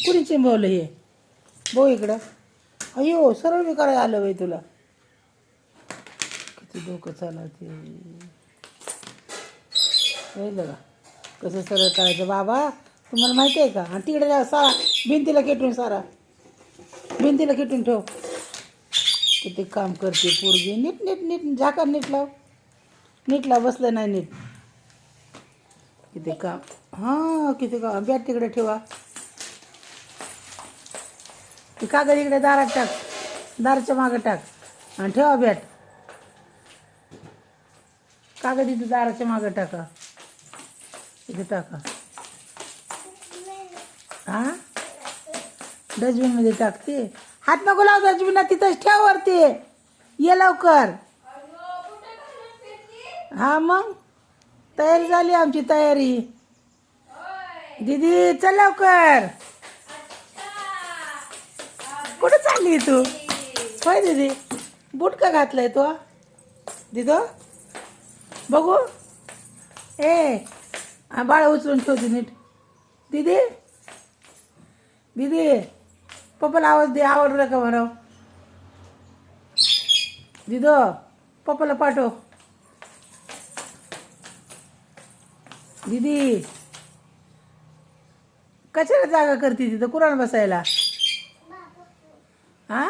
कुणी चिंबवलं हे? भाऊ इकडं. अयो सरळ बी करायला आलं बाई तुला. किती डोकं चालवते. कळलं का कसं सरळ करायचं बाबा? तुम्हाला माहिती आहे का? आणि तिकडे जा सारा भिंतीला खेटून सारा भिंतीला खेटून ठेव. किती काम करते पोरगी. नीट नीट नीट झाका नीट लाव. नीट लाव. बसलं नाही नीट. किती काम. हां किती काम. बॅट तिकडे ठेवा. ती कागद इकडे दारात टाक. दाराच्या मागं टाक आणि ठेवा बॅट. कागद इथे दाराच्या मागं टाका. इथे टाका. हां डस्टबिनमध्ये टाकते. हात नको लाव डस्टबिनात. तिथंच ठेव वरती. ये लवकर. हा मग तयारी झाली आमची तयारी. दीदी चल लवकर. कुठं चालली तू? होय दीदी बूट का घातलंय तू? दिदो बघू. ए बाळा उचलून ठेवते नीट. दीदी दीदी पप्पाला आवाज दे. आवडलं का म्हणाव. दिदो पप्पाला पाठव. दीदी कशाला जागा करते तिथं कुराण बसायला? हा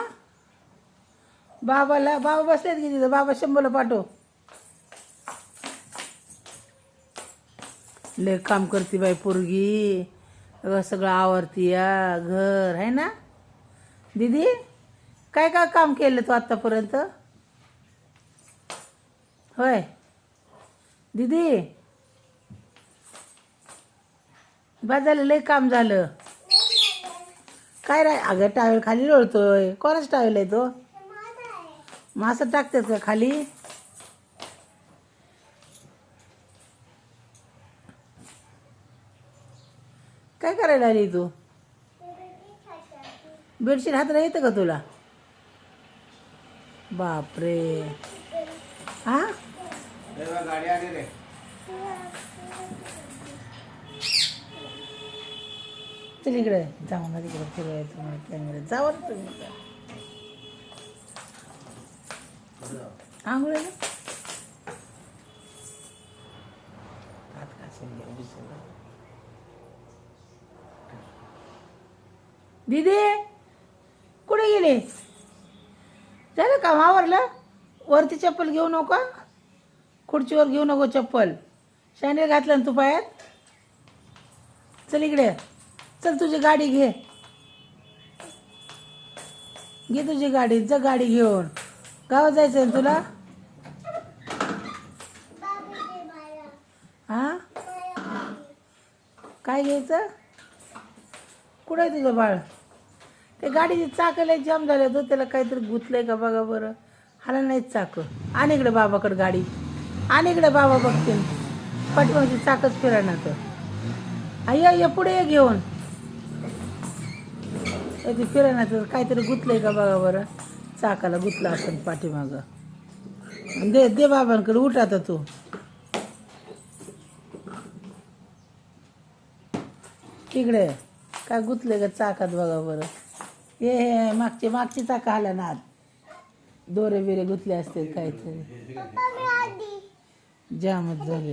बाबाला बाबा बसलेत की तिथं. बाबा शंभूला पाठव. लय काम करते बाई पोरगी. सगळं आवरती या घर आहे ना. दीदी काय काय काम केलं तू आत्तापर्यंत? होय दीदी बस झालं. लय काम झालं. काय राय अगं टावेल खाली लोळतोय. कोणाच टावेल आहे तो? मासं टाकतात का खाली? काय करायला आली तू? बेडशीट हाताला येतं का तुला? बापरे. हा चल इकडे जाऊ ना. तिकडे फिरवायचं कॅमेरा. जावं ना तुम्ही. आंघोळ हात घासून घ्या. दीदी कुठे गेली? झालं काम आवरलं? वरती चप्पल घेऊ नका. खुर्चीवर घेऊ नको चप्पल. सँडल घातलं ना तू पायात. चल इकडे. चल तुझी गाडी घे. घे तुझी गाडी. जा गाडी घेऊन. गावात जायचं आहे तुला? हा काय घ्यायचं? कुठं आहे तुझं बाळ? ते गाडीची चाकं जाम झालं तो. त्याला काहीतरी गुतलंय का बघा बरं. हाला नाहीच चाक. आणि इकडे बाबाकडे गाडी. आणि इकडे बाबा बघतील. पाठीमागची चाकच फिरणार तर. अय्या ये पुढे ये घेऊन. ते फिरणार काहीतरी गुतलंय का बघा बरं. चाकाला गुतला असेल पाठीमागं. दे दे बाबांकडे. उठ आता तू. तिकडे काय गुतले का चाकात बघा बरं. हे मागची चाका हाला ना. दोरे बिरे गुतले असते काहीतरी. जामच झाले.